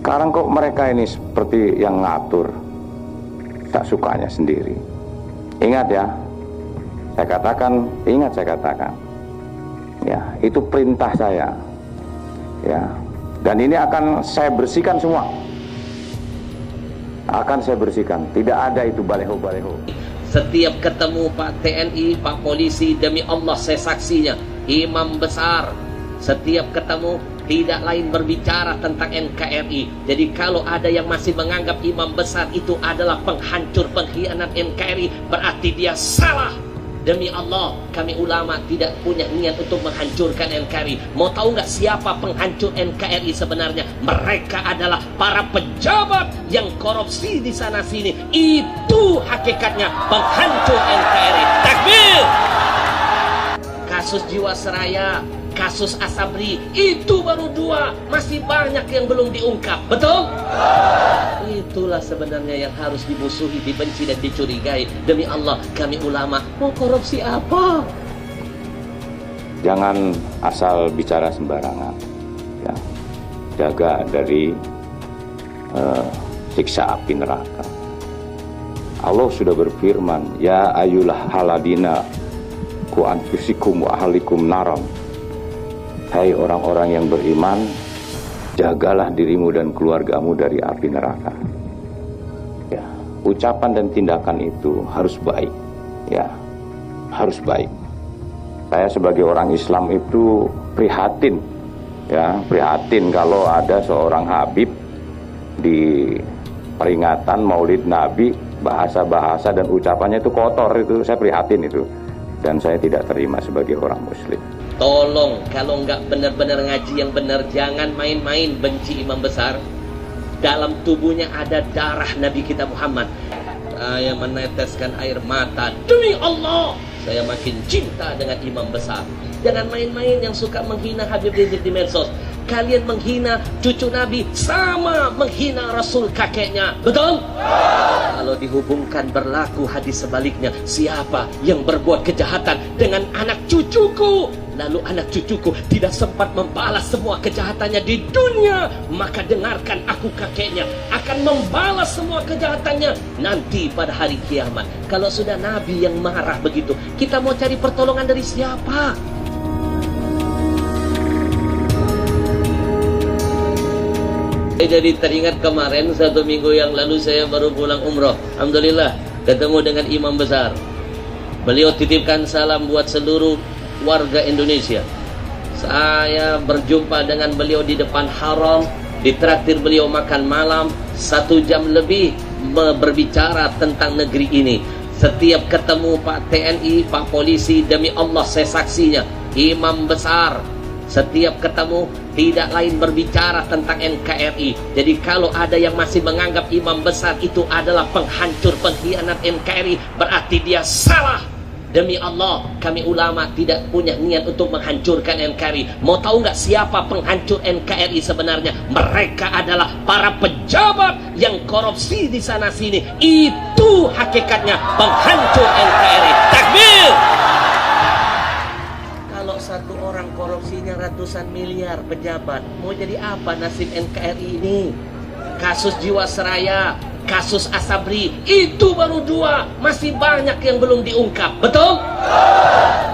Sekarang kok mereka ini seperti yang ngatur, tak sukanya sendiri. Ingat ya, ingat saya katakan, ya itu perintah saya, ya. Dan ini akan saya bersihkan semua, akan saya bersihkan. Tidak ada itu baleho-baleho. Setiap ketemu Pak TNI, Pak Polisi, demi Allah saya saksinya, imam besar. Setiap ketemu tidak lain berbicara tentang NKRI. Jadi kalau ada yang masih menganggap imam besar itu adalah penghancur, pengkhianat NKRI, berarti dia salah. Demi Allah, kami ulama tidak punya niat untuk menghancurkan NKRI. Mau tahu nggak siapa penghancur NKRI sebenarnya? Mereka adalah para pejabat yang korupsi di sana sini. Itu hakikatnya penghancur NKRI. Takbir! Kasus Jiwasraya, kasus Asabri, itu baru 2. Masih banyak yang belum diungkap. Betul? Itulah sebenarnya yang harus dimusuhi, dibenci dan dicurigai. Demi Allah, kami ulama mau korupsi apa? Jangan asal bicara sembarangan, ya. Jaga dari siksa api neraka. Allah sudah berfirman, ya ayyuhal haladina ku anfusikum wa ahlikum naram. Hai orang-orang yang beriman, jagalah dirimu dan keluargamu dari api neraka. Ya, ucapan dan tindakan itu harus baik, ya, harus baik. Saya sebagai orang Islam itu prihatin, ya, prihatin kalau ada seorang Habib di peringatan Maulid Nabi bahasa-bahasa dan ucapannya itu kotor, itu saya prihatin itu, dan saya tidak terima sebagai orang Muslim. Tolong, kalau nggak benar-benar ngaji yang benar, jangan main-main benci imam besar. Dalam tubuhnya ada darah Nabi kita Muhammad. Saya meneteskan air mata, demi Allah saya makin cinta dengan imam besar. Jangan main-main yang suka menghina Habib Rizik di medsos. Kalian menghina cucu Nabi sama menghina Rasul kakeknya. Betul? Kalau dihubungkan berlaku hadis sebaliknya, siapa yang berbuat kejahatan dengan anak cucuku, lalu anak cucuku tidak sempat membalas semua kejahatannya di dunia, maka dengarkan aku kakeknya akan membalas semua kejahatannya nanti pada hari kiamat. Kalau sudah Nabi yang marah begitu, kita mau cari pertolongan dari siapa? Jadi teringat kemarin 1 minggu yang lalu saya baru pulang umroh. Alhamdulillah ketemu dengan imam besar. Beliau titipkan salam buat seluruh warga Indonesia. Saya berjumpa dengan beliau di depan haram, ditraktir beliau makan malam, 1 jam lebih berbicara tentang negeri ini. Setiap ketemu Pak TNI, Pak Polisi, demi Allah saya saksinya, imam besar. Setiap ketemu tidak lain berbicara tentang NKRI. Jadi kalau ada yang masih menganggap imam besar itu adalah penghancur, pengkhianat NKRI, berarti dia salah. Demi Allah, kami ulama tidak punya niat untuk menghancurkan NKRI. Mau tahu nggak siapa penghancur NKRI sebenarnya? Mereka adalah para pejabat yang korupsi di sana sini. Itu hakikatnya penghancur NKRI. Takbir! Kalau satu orang korupsinya ratusan miliar pejabat, mau jadi apa nasib NKRI ini? Kasus Jiwasraya, kasus Asabri, itu baru 2. Masih banyak yang belum diungkap. Betul?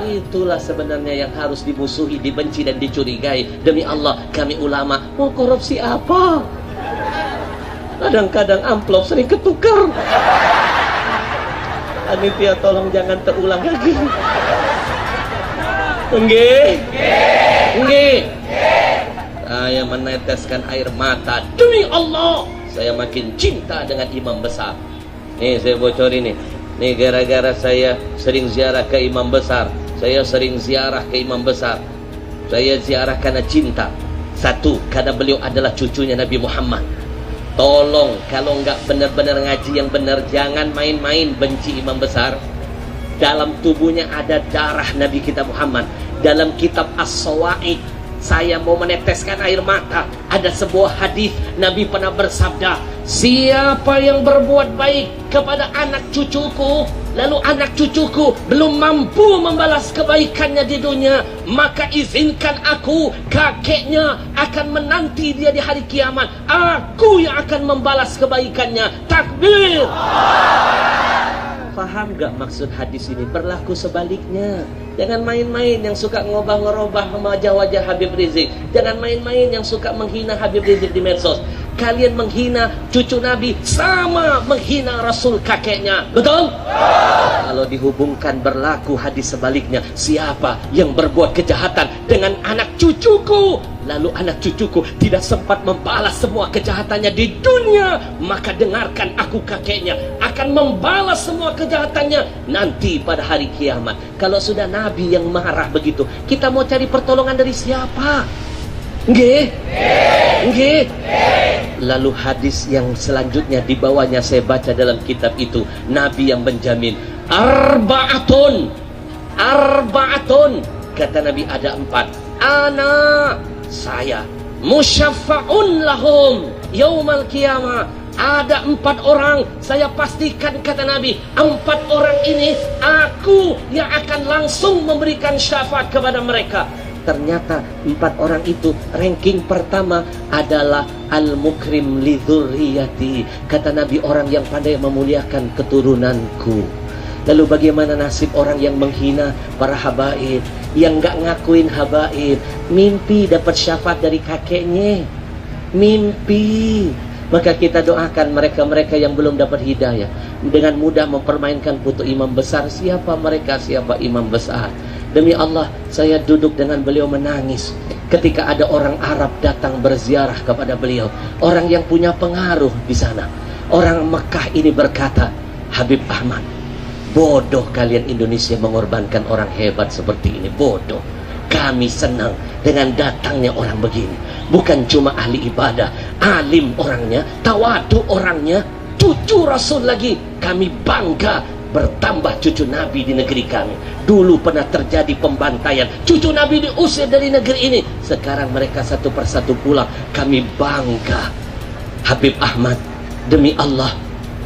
Itulah sebenarnya yang harus dimusuhi, dibenci dan dicurigai. Demi Allah, kami ulama mau korupsi apa? Kadang-kadang amplop sering ketukar. Panitia tolong jangan terulang lagi. Nggih. Saya meneteskan air mata, demi Allah saya makin cinta dengan imam besar. Nih saya bocorin nih. Nih gara-gara saya sering ziarah ke imam besar, saya sering ziarah ke imam besar. Saya ziarah karena cinta. 1, karena beliau adalah cucunya Nabi Muhammad. Tolong kalau nggak benar-benar ngaji yang benar, jangan main-main benci imam besar. Dalam tubuhnya ada darah Nabi kita Muhammad. Dalam kitab As-Sawa'iq saya mau meneteskan air mata. Ada sebuah hadis Nabi pernah bersabda, siapa yang berbuat baik kepada anak cucuku, lalu anak cucuku belum mampu membalas kebaikannya di dunia, maka izinkan aku, kakeknya, akan menanti dia di hari kiamat. Aku yang akan membalas kebaikannya. Takbir. Paham gak maksud hadis ini? Berlaku sebaliknya. Jangan main-main yang suka ngobah-ngerobah wajah-wajah Habib Rizik. Jangan main-main yang suka menghina Habib Rizik di medsos. Kalian menghina cucu Nabi sama menghina Rasul kakeknya. Betul? Kalau dihubungkan berlaku hadis sebaliknya. Siapa yang berbuat kejahatan dengan anak cucuku, lalu anak cucuku tidak sempat membalas semua kejahatannya di dunia, maka dengarkan aku, kakeknya akan membalas semua kejahatannya nanti pada hari kiamat. Kalau sudah Nabi yang marah begitu, kita mau cari pertolongan dari siapa? Nggih? Nggih? Lalu hadis yang selanjutnya di bawahnya saya baca dalam kitab itu, Nabi yang menjamin arba'atun, kata Nabi ada 4. Ana, saya, musyaffa'un lahum yaumal qiyamah. Ada 4 orang, saya pastikan, kata Nabi, 4 orang ini aku yang akan langsung memberikan syafaat kepada mereka. Ternyata 4 orang itu ranking pertama adalah al-mukrim li dzurriyyati. Kata Nabi, orang yang pandai memuliakan keturunanku. Lalu bagaimana nasib orang yang menghina para habaib, yang gak ngakuin habaib? Mimpi dapat syafaat dari kakeknya, mimpi. Maka kita doakan mereka-mereka yang belum dapat hidayah, dengan mudah mempermainkan putu imam besar. Siapa mereka? Siapa imam besar? Demi Allah, saya duduk dengan beliau menangis ketika ada orang Arab datang berziarah kepada beliau, orang yang punya pengaruh di sana. Orang Mekah ini berkata, Habib Ahmad, bodoh kalian Indonesia mengorbankan orang hebat seperti ini, bodoh. Kami senang dengan datangnya orang begini. Bukan cuma ahli ibadah, alim orangnya, tawadu orangnya, cucu Rasul lagi. Kami bangga bertambah cucu Nabi di negeri kami. Dulu pernah terjadi pembantaian, cucu Nabi diusir dari negeri ini. Sekarang mereka satu persatu pulang. Kami bangga. Habib Ahmad, demi Allah,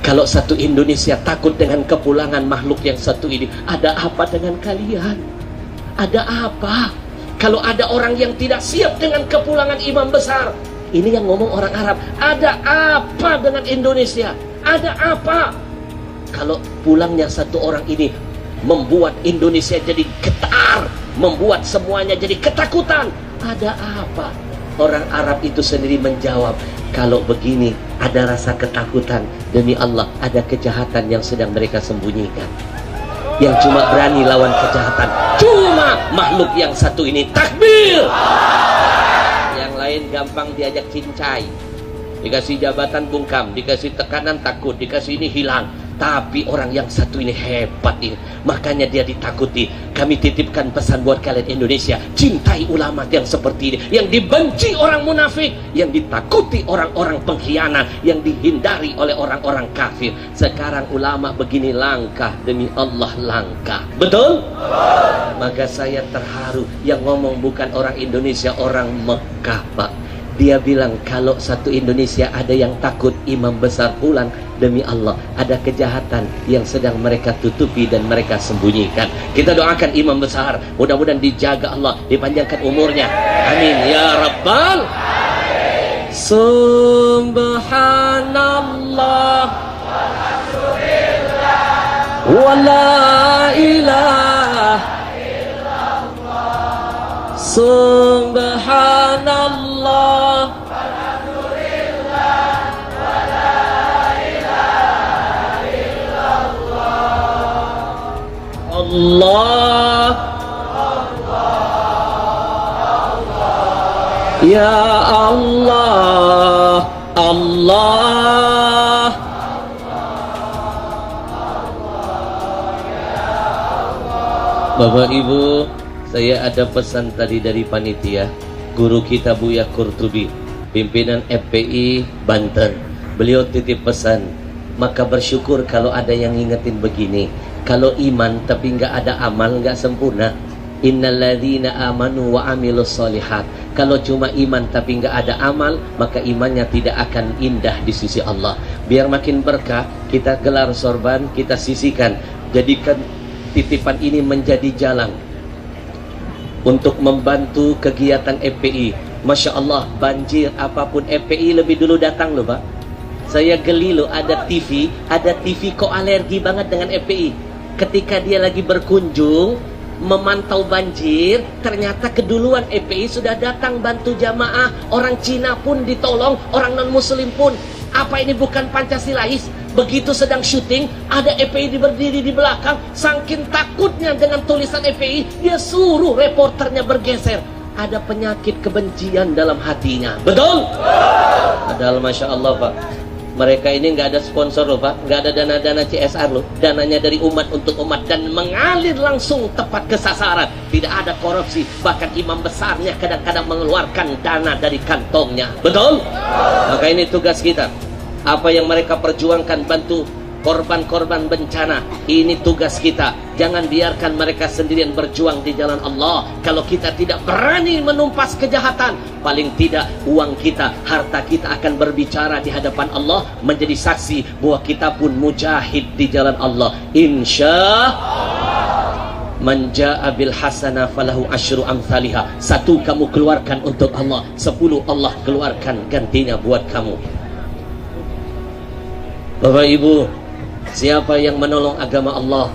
kalau satu Indonesia takut dengan kepulangan makhluk yang satu ini, ada apa dengan kalian? Ada apa? Kalau ada orang yang tidak siap dengan kepulangan imam besar, ini yang ngomong orang Arab, ada apa dengan Indonesia? Ada apa? Kalau pulangnya satu orang ini membuat Indonesia jadi getar, membuat semuanya jadi ketakutan, ada apa? Orang Arab itu sendiri menjawab, kalau begini ada rasa ketakutan, demi Allah ada kejahatan yang sedang mereka sembunyikan. Yang cuma berani lawan kejahatan cuma makhluk yang satu ini. Takbir. Yang lain gampang diajak cincai, dikasih jabatan bungkam, dikasih tekanan takut, dikasih ini hilang. Tapi orang yang satu ini hebat ini, makanya dia ditakuti. Kami titipkan pesan buat kalian Indonesia, cintai ulama yang seperti ini, yang dibenci orang munafik, yang ditakuti orang-orang pengkhianat, yang dihindari oleh orang-orang kafir. Sekarang ulama begini langkah, demi Allah langkah. Betul? Maka saya terharu, yang ngomong bukan orang Indonesia, orang Mekah, Pak. Dia bilang kalau satu Indonesia ada yang takut imam besar pulang, demi Allah ada kejahatan yang sedang mereka tutupi dan mereka sembunyikan. Kita doakan imam besar, mudah-mudahan dijaga Allah, dipanjangkan umurnya. Amin ya Rabbal. Subhanallah wala ilaha illallah. Subhanallah Allah, ya Allah, Allah. Bapak Ibu, saya ada pesan tadi dari panitia, guru kita Buya Qurtubi, pimpinan FPI Banten. Beliau titip pesan, maka bersyukur kalau ada yang ngingetin begini. Kalau iman tapi nggak ada amal, nggak sempurna. Innalladzina amanu wa amilus solihat. Kalau cuma iman tapi nggak ada amal, maka imannya tidak akan indah di sisi Allah. Biar makin berkah, kita gelar sorban, kita sisihkan, jadikan titipan ini menjadi jalan untuk membantu kegiatan FPI. Masya Allah, banjir apapun FPI lebih dulu datang loh Pak. Saya geli loh, ada TV kok alergi banget dengan FPI. Ketika dia lagi berkunjung memantau banjir, ternyata keduluan FPI sudah datang bantu jamaah. Orang Cina pun ditolong, orang non muslim pun. Apa ini bukan Pancasilais? Begitu sedang syuting, ada FPI berdiri di belakang. Saking takutnya dengan tulisan FPI, dia suruh reporternya bergeser. Ada penyakit kebencian dalam hatinya. Betul? Padahal Masya Allah Pak, mereka ini nggak ada sponsor loh Pak, nggak ada dana-dana CSR loh, dananya dari umat untuk umat dan mengalir langsung tepat ke sasaran. Tidak ada korupsi, bahkan imam besarnya kadang-kadang mengeluarkan dana dari kantongnya. Betul? Maka ini tugas kita. Apa yang mereka perjuangkan, bantu korban-korban bencana, ini tugas kita. Jangan biarkan mereka sendirian berjuang di jalan Allah. Kalau kita tidak berani menumpas kejahatan, paling tidak uang kita, harta kita akan berbicara di hadapan Allah, menjadi saksi bahwa kita pun mujahid di jalan Allah. Insya Man jaa bil hasanah falahu asyru amsalihha. 1 kamu keluarkan untuk Allah, 10 Allah keluarkan gantinya buat kamu. Bapak Ibu, siapa yang menolong agama Allah,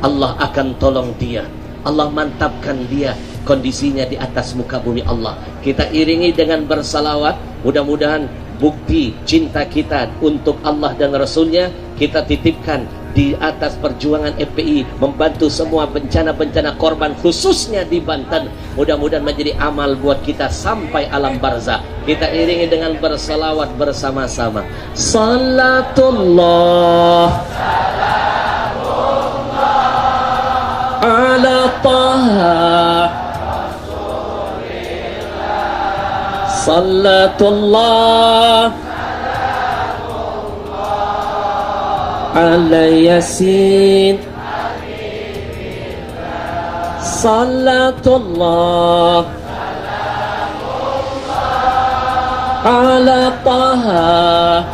Allah akan tolong dia. Allah mantapkan dia kondisinya di atas muka bumi Allah. Kita iringi dengan bersalawat. Mudah-mudahan bukti cinta kita untuk Allah dan Rasulnya kita titipkan di atas perjuangan FPI, membantu semua bencana-bencana korban khususnya di Banten. Mudah-mudahan menjadi amal buat kita sampai alam barzah. Kita iringi dengan bersalawat bersama-sama. Salatullah ala Taha Salatullah ala Yasin Salatullah ala Taha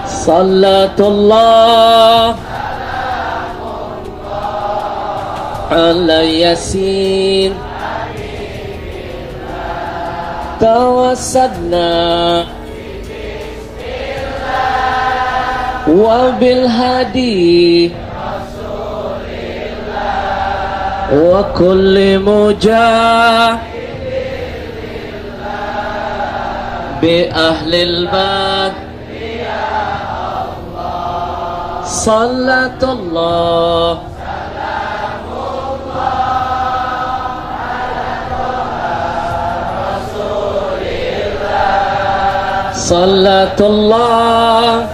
Salatullah ala Yasin tawassadna wa bil hadi wa kulli mujahidin bi ahlil bad salatullah salatullah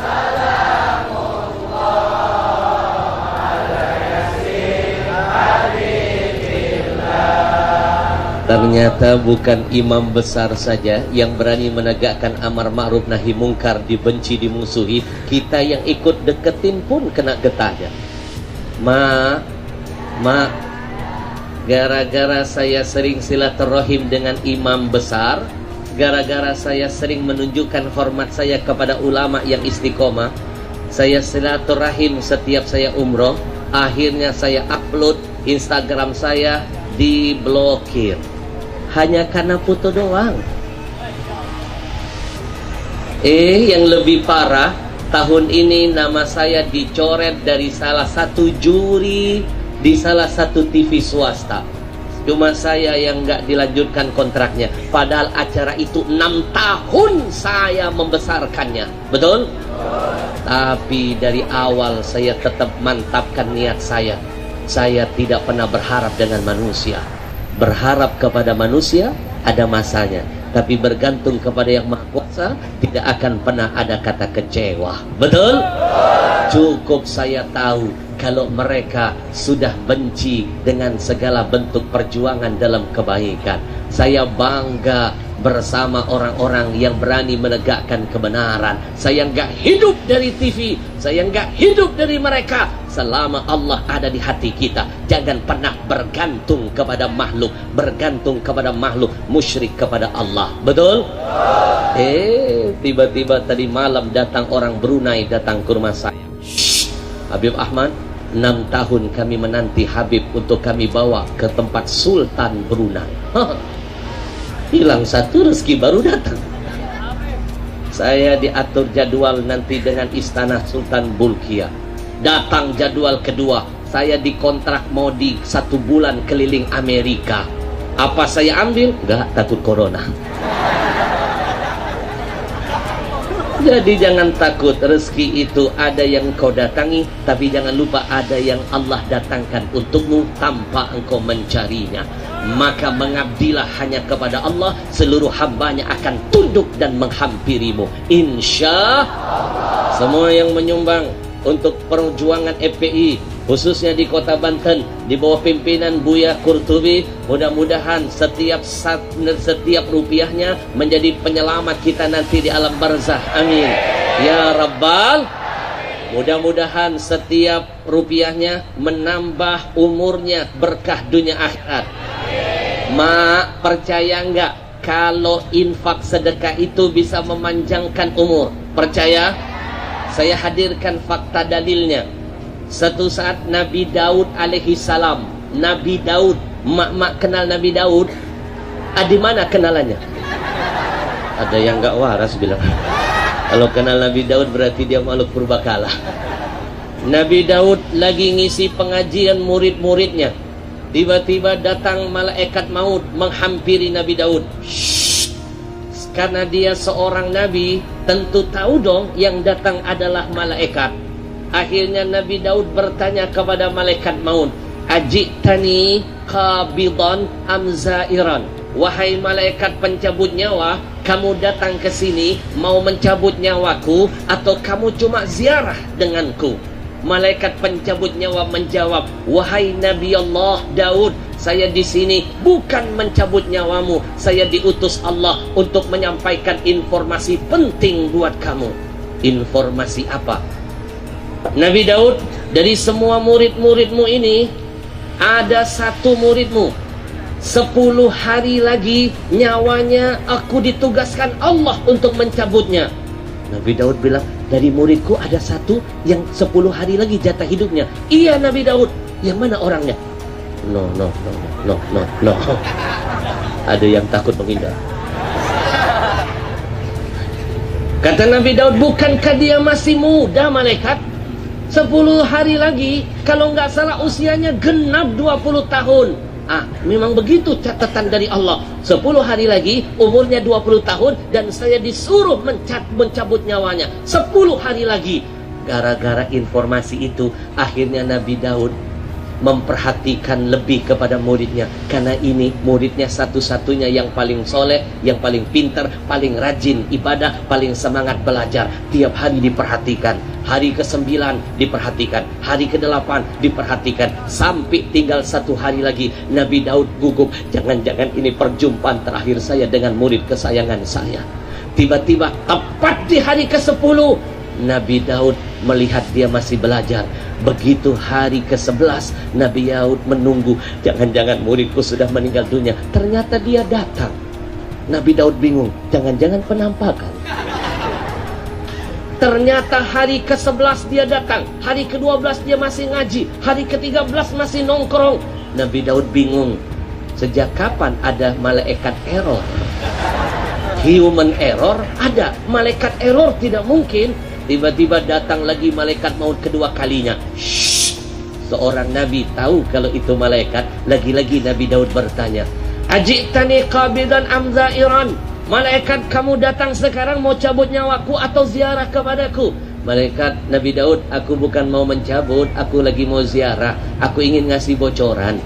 Ternyata bukan imam besar saja yang berani menegakkan amar ma'ruf nahi mungkar, dibenci, dimusuhi. Kita yang ikut deketin pun kena getahnya. Gara-gara saya sering silaturahim dengan imam besar, gara-gara saya sering menunjukkan hormat saya kepada ulama yang istiqomah, saya silaturahim setiap saya umroh, akhirnya saya upload Instagram saya diblokir hanya karena foto doang. Yang lebih parah, tahun ini nama saya dicoret dari salah satu juri di salah satu TV swasta. Cuma saya yang nggak dilanjutkan kontraknya. Padahal acara itu 6 tahun saya membesarkannya. Betul? Tapi dari awal saya tetap mantapkan niat saya. Saya tidak pernah berharap dengan manusia. Berharap kepada manusia ada masanya, tapi bergantung kepada yang Maha Kuasa tidak akan pernah ada kata kecewa. Betul? Cukup saya tahu kalau mereka sudah benci dengan segala bentuk perjuangan dalam kebaikan. Saya bangga bersama orang-orang yang berani menegakkan kebenaran. Saya nggak hidup dari TV, saya nggak hidup dari mereka, selama Allah ada di hati kita. Jangan pernah bergantung kepada makhluk, bergantung kepada makhluk, musyrik kepada Allah. Betul? Tiba-tiba tadi malam datang orang Brunei, datang ke rumah saya. Habib Ahmad, 6 tahun kami menanti Habib untuk kami bawa ke tempat Sultan Brunei. Hilang satu, rezeki baru datang. Saya diatur jadwal nanti dengan Istana Sultan Bolkiah. Datang jadwal kedua, saya dikontrak mau di 1 bulan keliling Amerika. Apa saya ambil? Enggak, takut corona. Jadi jangan takut, rezeki itu ada yang kau datangi, tapi jangan lupa ada yang Allah datangkan untukmu tanpa engkau mencarinya. Maka mengabdilah hanya kepada Allah, seluruh hambanya akan tunduk dan menghampirimu. Insya Allah. Semua yang menyumbang untuk perjuangan FPI, khususnya di kota Banten, di bawah pimpinan Buya Qurtubi, mudah-mudahan setiap rupiahnya menjadi penyelamat kita nanti di alam barzah. Amin ya Rabbal. Mudah-mudahan setiap rupiahnya menambah umurnya, berkah dunia akhirat. Mak, percaya enggak kalau infak sedekah itu bisa memanjangkan umur? Percaya? Saya hadirkan fakta dalilnya. Satu saat Nabi Daud alaihi salam, Nabi Daud, mak kenal Nabi Daud? Di mana kenalannya? Ada yang enggak waras bilang. Kalau kenal Nabi Daud berarti dia makhluk purbakala. Nabi Daud lagi ngisi pengajian murid-muridnya. Tiba-tiba datang malaikat maut menghampiri Nabi Daud. Karena dia seorang nabi, tentu tahu dong yang datang adalah malaikat. Akhirnya Nabi Daud bertanya kepada malaikat maut, "Ajitani qabidan am zairan?" Wahai malaikat pencabut nyawa, kamu datang ke sini mau mencabut nyawaku atau kamu cuma ziarah denganku? Malaikat pencabut nyawa menjawab, "Wahai Nabi Allah Daud, saya di sini bukan mencabut nyawamu. Saya diutus Allah untuk menyampaikan informasi penting buat kamu." Informasi apa? Nabi Daud, dari semua murid-muridmu ini, ada satu muridmu 10 hari lagi nyawanya aku ditugaskan Allah untuk mencabutnya. Nabi Daud bilang, dari muridku ada satu yang 10 hari lagi jatah hidupnya. Iya Nabi Daud. Yang mana orangnya? No. Ada yang takut menghindar. Kata Nabi Daud, bukankah dia masih muda malaikat? 10 hari lagi, kalau nggak salah usianya genap 20 tahun. Memang begitu catatan dari Allah. 10 hari lagi umurnya 20 tahun dan saya disuruh mencabut nyawanya 10 hari lagi. Gara-gara informasi itu akhirnya Nabi Daud memperhatikan lebih kepada muridnya. Karena ini muridnya satu-satunya yang paling soleh, yang paling pintar, paling rajin ibadah, paling semangat belajar. Tiap hari diperhatikan. Hari ke-9 diperhatikan, hari ke-8 diperhatikan, sampai tinggal 1 hari lagi. Nabi Daud gugup, jangan-jangan ini perjumpaan terakhir saya dengan murid kesayangan saya. Tiba-tiba tepat di hari ke-10, Nabi Daud melihat dia masih belajar. Begitu hari ke-11, Nabi Daud menunggu, jangan-jangan muridku sudah meninggal dunia. Ternyata dia datang. Nabi Daud bingung, jangan-jangan penampakan. Ternyata hari ke-11 dia datang, hari ke-12 dia masih ngaji, hari ke-13 masih nongkrong. Nabi Daud bingung, sejak kapan ada malaikat error? Human error ada, malaikat error tidak mungkin. Tiba-tiba datang lagi malaikat maut kedua kalinya. Seorang nabi tahu kalau itu malaikat. Lagi-lagi Nabi Daud bertanya, "Ajitani qabidan am zairan?" Malaikat, kamu datang sekarang mau cabut nyawaku atau ziarah kepadaku? Malaikat, Nabi Daud, aku bukan mau mencabut, aku lagi mau ziarah. Aku ingin ngasih bocoran.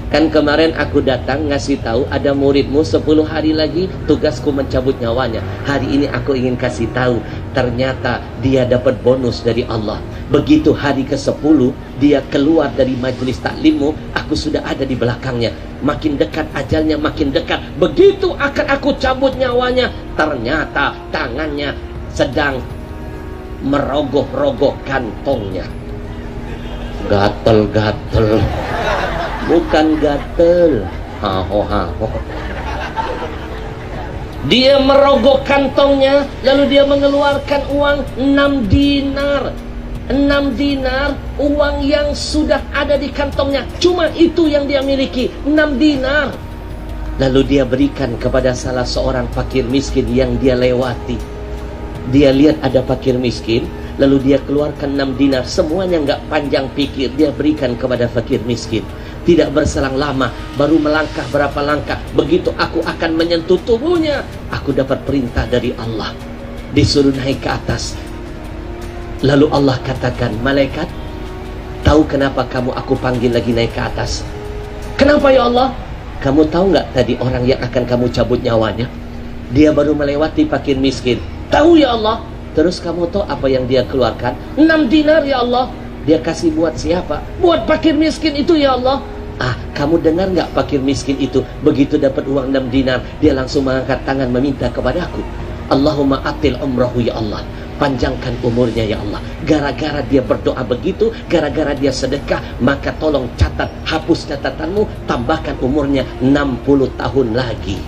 Kan kemarin aku datang ngasih tahu ada muridmu 10 hari lagi tugasku mencabut nyawanya. Hari ini aku ingin kasih tahu, ternyata dia dapat bonus dari Allah. Begitu hari ke-10 dia keluar dari majelis taklimmu, aku sudah ada di belakangnya. Makin dekat ajalnya makin dekat. Begitu akan aku cabut nyawanya, ternyata tangannya sedang merogoh-rogoh kantongnya. Gatel-gatel. Bukan gatel. Haho-haho. Dia merogoh kantongnya, lalu dia mengeluarkan uang 6 dinar. 6 dinar, uang yang sudah ada di kantongnya. Cuma itu yang dia miliki, 6 dinar. Lalu dia berikan kepada salah seorang fakir miskin yang dia lewati. Dia lihat ada fakir miskin, lalu dia keluarkan 6 dinar. Semuanya nggak panjang pikir, dia berikan kepada fakir miskin. Tidak berselang lama, baru melangkah berapa langkah, begitu aku akan menyentuh tubuhnya, aku dapat perintah dari Allah, disuruh naik ke atas. Lalu Allah katakan, malaikat, tahu kenapa kamu aku panggil lagi naik ke atas? Kenapa ya Allah? Kamu tahu nggak tadi orang yang akan kamu cabut nyawanya? Dia baru melewati fakir miskin. Tahu ya Allah. Terus kamu tahu apa yang dia keluarkan? 6 dinar ya Allah. Dia kasih buat siapa? Buat fakir miskin itu ya Allah. Kamu dengar nggak fakir miskin itu begitu dapat uang 6 dinar, dia langsung mengangkat tangan meminta kepadaku, Allahumma atil umrahu ya Allah, panjangkan umurnya ya Allah. Gara-gara dia berdoa begitu, gara-gara dia sedekah, maka tolong catat, hapus catatanmu, tambahkan umurnya 60 tahun lagi.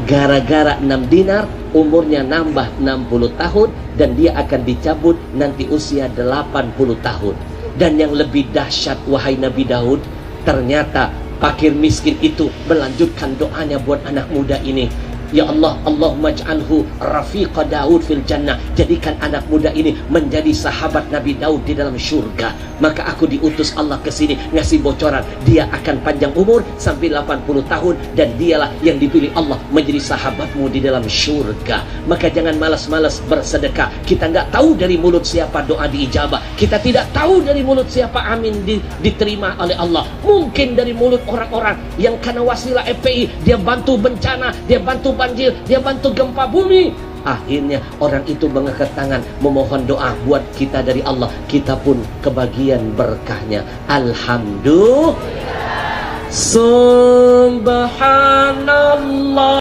Gara-gara 6 dinar, umurnya nambah 60 tahun, dan dia akan dicabut nanti usia 80 tahun. Dan yang lebih dahsyat, wahai Nabi Daud, ternyata fakir miskin itu melanjutkan doanya buat anak muda ini. Ya Allah, Allahumma ja'alhu rafiqa Daud fil jannah. Jadikan anak muda ini menjadi sahabat Nabi Daud di dalam syurga. Maka aku diutus Allah ke sini ngasih bocoran, dia akan panjang umur sampai 80 tahun, dan dialah yang dipilih Allah menjadi sahabatmu di dalam syurga. Maka jangan malas-malas bersedekah. Kita nggak tahu dari mulut siapa doa diijabah. Kita tidak tahu dari mulut siapa amin diterima oleh Allah. Mungkin dari mulut orang-orang yang karena wasilah FPI dia bantu bencana, dia bantu banjir, dia bantu gempa bumi. Akhirnya orang itu mengangkat tangan memohon doa buat kita dari Allah. Kita pun kebagian berkahnya. Alhamdulillah. Subhanallah.